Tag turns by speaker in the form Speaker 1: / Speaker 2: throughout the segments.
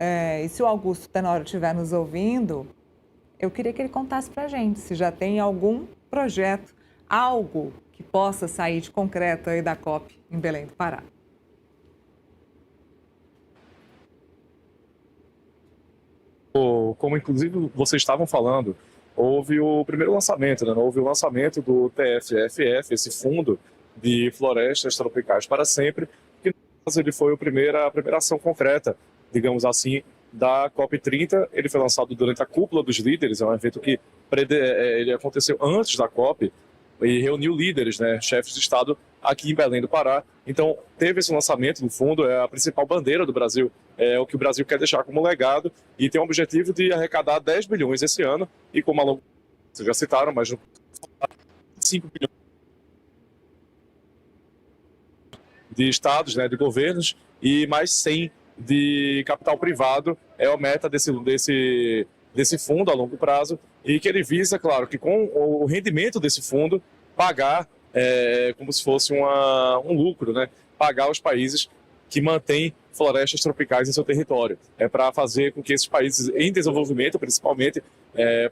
Speaker 1: E se o Augusto Tenório estiver nos ouvindo, eu queria que ele contasse para a gente se já tem algum projeto, algo que possa sair de concreto aí da COP em Belém do Pará.
Speaker 2: Como inclusive vocês estavam falando, houve o primeiro lançamento, né? Houve o lançamento do TFFF, esse Fundo de Florestas Tropicais para Sempre, que no caso ele foi a primeira ação concreta, digamos assim, da COP30. Ele foi lançado durante a Cúpula dos Líderes, é um evento que ele aconteceu antes da COP, e reuniu líderes, né, chefes de Estado aqui em Belém do Pará. Então, teve esse lançamento do fundo, é a principal bandeira do Brasil, é o que o Brasil quer deixar como legado, e tem o objetivo de arrecadar 10 bilhões esse ano, e como a longo vocês já citaram, mas 5 bilhões de estados, né, de governos, e mais 100 de capital privado, é a meta desse fundo a longo prazo, e que ele visa, claro, que com o rendimento desse fundo, pagar como se fosse um lucro, né? Pagar os países que mantêm florestas tropicais em seu território. É para fazer com que esses países em desenvolvimento, principalmente,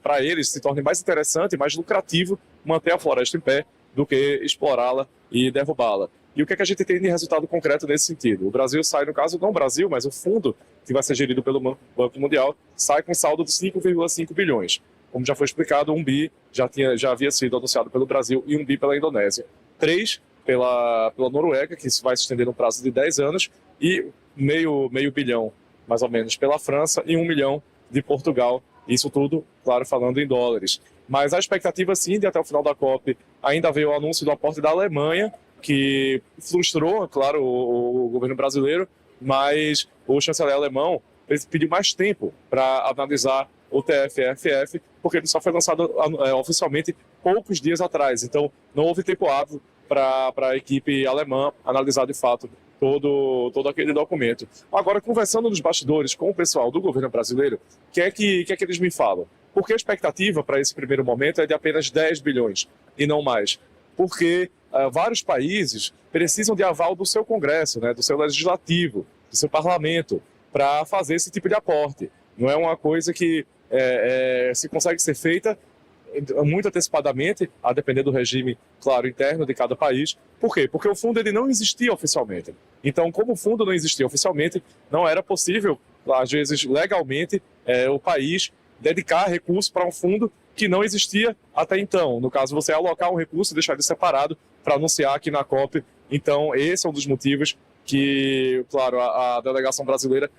Speaker 2: para eles se torne mais interessante e mais lucrativo manter a floresta em pé do que explorá-la e derrubá-la. E o que é que a gente tem de resultado concreto nesse sentido? O Brasil sai, no caso, não o Brasil, mas o fundo que vai ser gerido pelo Banco Mundial, sai com saldo de 5,5 bilhões. Como já foi explicado, 1 bi já havia sido anunciado pelo Brasil e 1 bi pela Indonésia. 3 pela Noruega, que isso vai se estender no prazo de 10 anos, e meio bilhão, mais ou menos, pela França e 1 milhão de Portugal. Isso tudo, claro, falando em dólares. Mas a expectativa, sim, de até o final da COP, ainda veio o anúncio do aporte da Alemanha, que frustrou, claro, o governo brasileiro, mas o chanceler alemão pediu mais tempo para analisar o TFFF, porque ele só foi lançado oficialmente poucos dias atrás. Então, não houve tempo hábil para a equipe alemã analisar de fato todo aquele documento. Agora, conversando nos bastidores com o pessoal do governo brasileiro, o que é que eles me falam? Porque a expectativa para esse primeiro momento é de apenas 10 bilhões e não mais. Porque vários países precisam de aval do seu Congresso, né, do seu Legislativo, do seu Parlamento, para fazer esse tipo de aporte. Não é uma coisa que se consegue ser feita muito antecipadamente, a depender do regime, claro, interno de cada país. Por quê? Porque o fundo ele não existia oficialmente. Então, como o fundo não existia oficialmente, não era possível, às vezes, legalmente, o país dedicar recursos para um fundo que não existia até então. No caso, você alocar um recurso e deixar ele separado para anunciar aqui na COP. Então, esse é um dos motivos que, claro, a delegação brasileira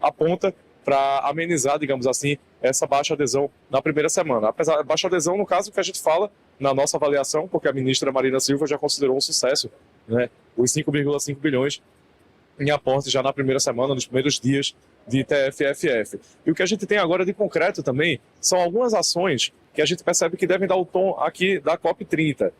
Speaker 2: aponta para amenizar, digamos assim, essa baixa adesão na primeira semana. Apesar da baixa adesão, no caso que a gente fala, na nossa avaliação, porque a ministra Marina Silva já considerou um sucesso, né, os 5,5 bilhões em aporte já na primeira semana, nos primeiros dias de TFFF. E o que a gente tem agora de concreto também são algumas ações que a gente percebe que devem dar o tom aqui da COP30.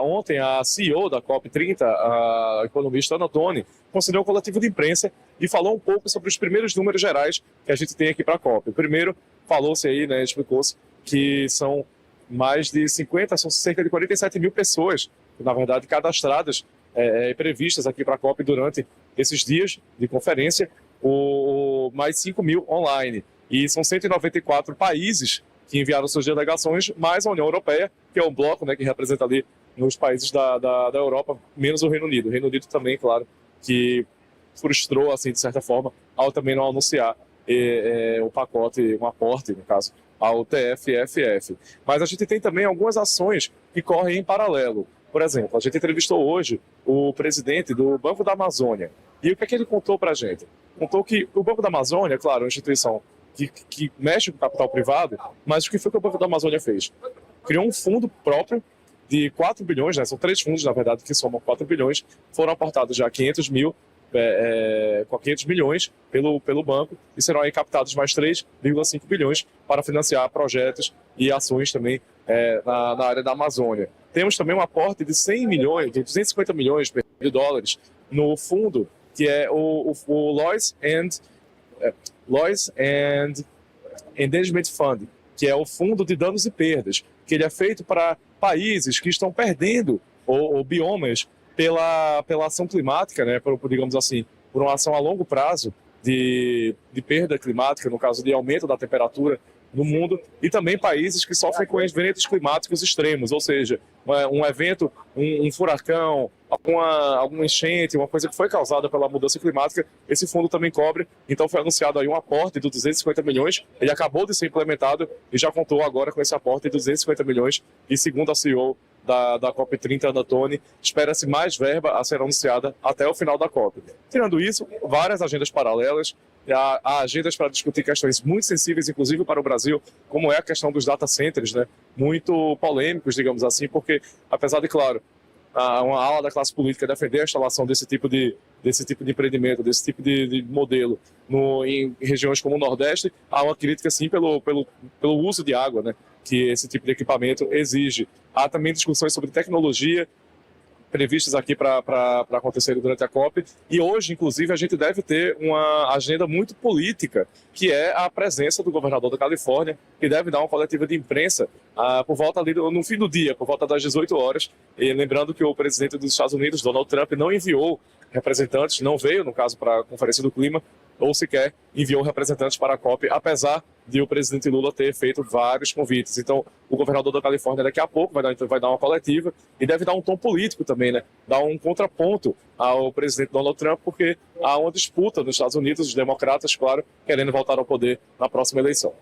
Speaker 2: Ontem, a CEO da COP30, a economista Ana Toni, concedeu um coletivo de imprensa e falou um pouco sobre os primeiros números gerais que a gente tem aqui para a COP. O primeiro, falou-se aí, né, explicou-se que são mais de 50, são cerca de 47 mil pessoas, na verdade, cadastradas e previstas aqui para a COP durante esses dias de conferência, mais 5 mil online. E são 194 países que enviaram suas delegações, mais a União Europeia, que é um bloco, né, que representa ali nos países da Europa, menos o Reino Unido. O Reino Unido também, claro, que frustrou, assim, de certa forma, ao também não anunciar o pacote, um aporte, no caso, ao TFFF. Mas a gente tem também algumas ações que correm em paralelo. Por exemplo, a gente entrevistou hoje o presidente do Banco da Amazônia. E o que é que ele contou para a gente? Contou que o Banco da Amazônia, claro, é uma instituição que mexe com o capital privado, mas o que foi que o Banco da Amazônia fez? Criou um fundo próprio de 4 bilhões, né? São 3 fundos, na verdade, que somam 4 bilhões, foram aportados já 500 milhões pelo banco, e serão aí captados mais 3,5 bilhões para financiar projetos e ações também na área da Amazônia. Temos também um aporte de 100 milhões, de 250 milhões de dólares no fundo, que é o Loss and Endangerment Fund, que é o fundo de danos e perdas, que ele é feito para países que estão perdendo ou biomas pela ação climática, né, digamos assim, por uma ação a longo prazo de perda climática, no caso de aumento da temperatura no mundo, e também países que sofrem com eventos climáticos extremos, ou seja, um evento, um furacão, alguma enchente, uma coisa que foi causada pela mudança climática, esse fundo também cobre. Então foi anunciado aí um aporte de 250 milhões, ele acabou de ser implementado e já contou agora com esse aporte de 250 milhões, e segundo a CEO da COP30, Ana Toni, espera-se mais verba a ser anunciada até o final da COP. Tirando isso, várias agendas paralelas, há agendas para discutir questões muito sensíveis, inclusive para o Brasil, como é a questão dos data centers, né? Muito polêmicos, digamos assim, porque, apesar de, claro, uma ala da classe política defender a instalação desse tipo de empreendimento, desse tipo de modelo em regiões como o Nordeste, há uma crítica, sim, pelo uso de água, né, que esse tipo de equipamento exige. Há também discussões sobre tecnologia previstas aqui para acontecerem durante a COP, e hoje, inclusive, a gente deve ter uma agenda muito política, que é a presença do governador da Califórnia, que deve dar uma coletiva de imprensa por volta ali no fim do dia, por volta das 18 horas, e lembrando que o presidente dos Estados Unidos, Donald Trump, não enviou representantes, não veio, no caso, para a Conferência do Clima, ou sequer enviou representantes para a COP, apesar de o presidente Lula ter feito vários convites. Então, o governador da Califórnia daqui a pouco vai dar uma coletiva e deve dar um tom político também, né? Dar um contraponto ao presidente Donald Trump, porque há uma disputa nos Estados Unidos, os democratas, claro, querendo voltar ao poder na próxima eleição.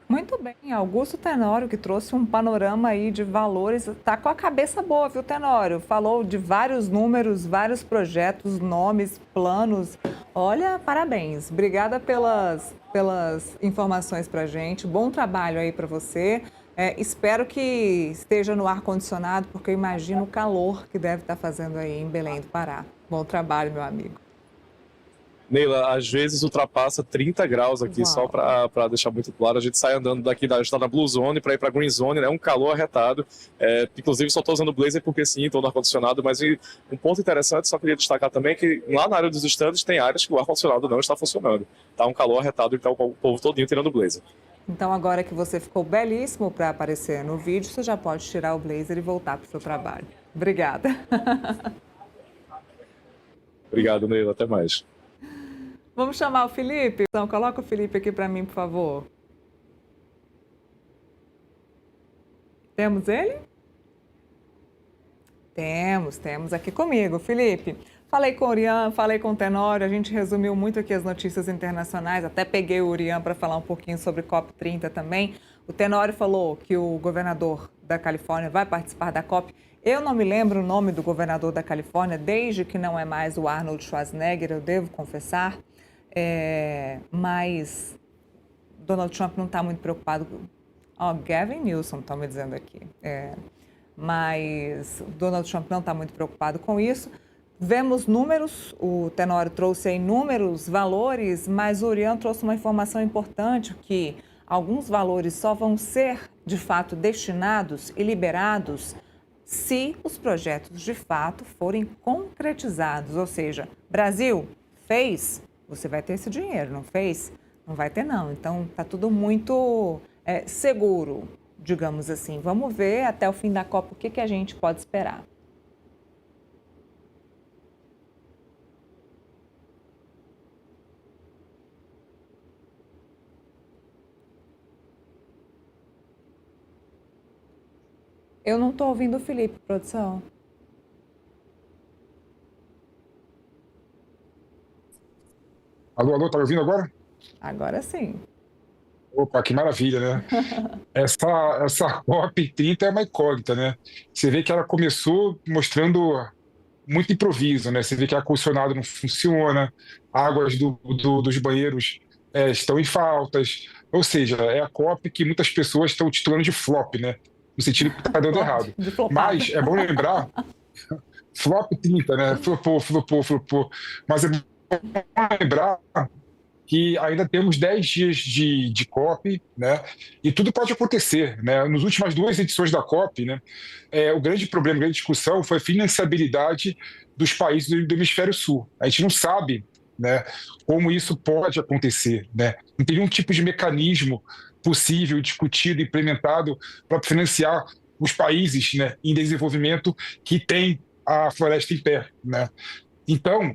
Speaker 1: Muito bem, Augusto Tenório, que trouxe um panorama aí de valores, tá com a cabeça boa, viu, Tenório? Falou de vários números, vários projetos, nomes, planos. Olha, parabéns. Obrigada pelas informações pra gente. Bom trabalho aí para você. Espero que esteja no ar-condicionado, porque eu imagino o calor que deve estar fazendo aí em Belém do Pará. Bom trabalho, meu amigo.
Speaker 2: Neila, às vezes ultrapassa 30 graus aqui. Uau. Só para deixar muito claro, a gente sai andando daqui, a gente está na Blue Zone para ir para Green Zone, né? Um calor arretado. Inclusive, só estou usando blazer porque sim, estou no ar-condicionado, mas um ponto interessante, só queria destacar também, que lá na área dos estandes tem áreas que o ar-condicionado não está funcionando. Está um calor arretado e está o povo todinho tirando blazer.
Speaker 1: Então, agora que você ficou belíssimo para aparecer no vídeo, você já pode tirar o blazer e voltar para o seu trabalho. Obrigada.
Speaker 2: Obrigado, Neila. Até mais.
Speaker 1: Vamos chamar o Felipe? Então, coloca o Felipe aqui para mim, por favor. Temos ele? Temos aqui comigo, Felipe. Falei com o Urian, falei com o Tenório, a gente resumiu muito aqui as notícias internacionais, até peguei o Urian para falar um pouquinho sobre COP30 também. O Tenório falou que o governador da Califórnia vai participar da COP. Eu não me lembro o nome do governador da Califórnia, desde que não é mais o Arnold Schwarzenegger, eu devo confessar. Mas Donald Trump não está muito preocupado. Gavin Newsom, estão me dizendo aqui. Mas Donald Trump não está muito preocupado com isso. Vemos números, o Tenório trouxe aí números, valores, mas o Urian trouxe uma informação importante, que alguns valores só vão ser, de fato, destinados e liberados se os projetos, de fato, forem concretizados. Ou seja, Brasil fez, você vai ter esse dinheiro, não fez? Não vai ter, não. Então, está tudo muito seguro, digamos assim. Vamos ver até o fim da Copa o que a gente pode esperar. Eu não estou ouvindo o Felipe, produção.
Speaker 3: Alô, tá me ouvindo agora?
Speaker 1: Agora sim.
Speaker 3: Opa, que maravilha, né? Essa COP30 é uma incógnita, né? Você vê que ela começou mostrando muito improviso, né? Você vê que ar-condicionado não funciona, águas dos banheiros estão em faltas, ou seja, é a COP que muitas pessoas estão titulando de flop, né? No sentido que está dando errado. Mas é bom lembrar, flop 30, né? Flopou. Mas é bom lembrar que ainda temos 10 dias de COP, né? E tudo pode acontecer, né? Nas últimas 2 edições da COP, né? O grande problema, a grande discussão foi a financiabilidade dos países do hemisfério sul. A gente não sabe, né, como isso pode acontecer, né? Não tem nenhum tipo de mecanismo possível, discutido, implementado para financiar os países, né, em desenvolvimento que têm a floresta em pé, né? Então,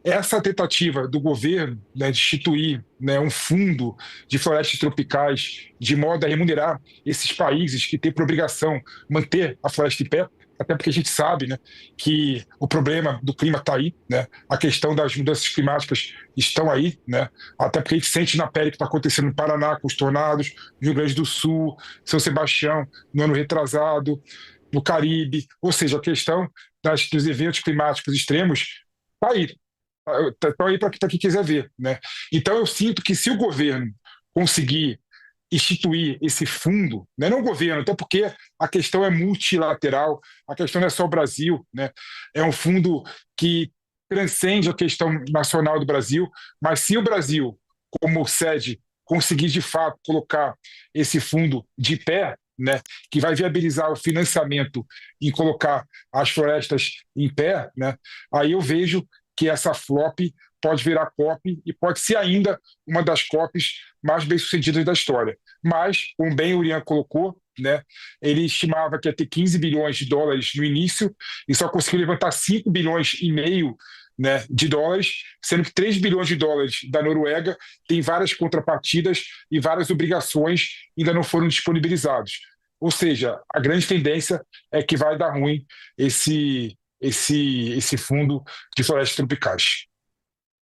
Speaker 3: essa tentativa do governo, né, de instituir, né, um fundo de florestas tropicais de modo a remunerar esses países que têm por obrigação manter a floresta em pé, até porque a gente sabe, né, que o problema do clima está aí, né, a questão das mudanças climáticas estão aí, né, até porque a gente sente na pele o que está acontecendo no Paraná com os tornados, no Rio Grande do Sul, São Sebastião, no ano retrasado, no Caribe, ou seja, a questão dos eventos climáticos extremos está aí. Estão aí para quem quiser ver, né? Então, eu sinto que se o governo conseguir instituir esse fundo, né, não o governo, até porque a questão é multilateral, a questão não é só o Brasil, né? É um fundo que transcende a questão nacional do Brasil, mas se o Brasil, como sede, conseguir de fato colocar esse fundo de pé, né, que vai viabilizar o financiamento em colocar as florestas em pé, né, aí eu vejo que essa flop pode virar COP e pode ser ainda uma das COPs mais bem-sucedidas da história. Mas, como bem o Urian colocou, né, ele estimava que ia ter 15 bilhões de dólares no início e só conseguiu levantar 5 bilhões e meio, né, de dólares, sendo que 3 bilhões de dólares da Noruega tem várias contrapartidas e várias obrigações ainda não foram disponibilizados. Ou seja, a grande tendência é que vai dar ruim esse fundo de florestas tropicais.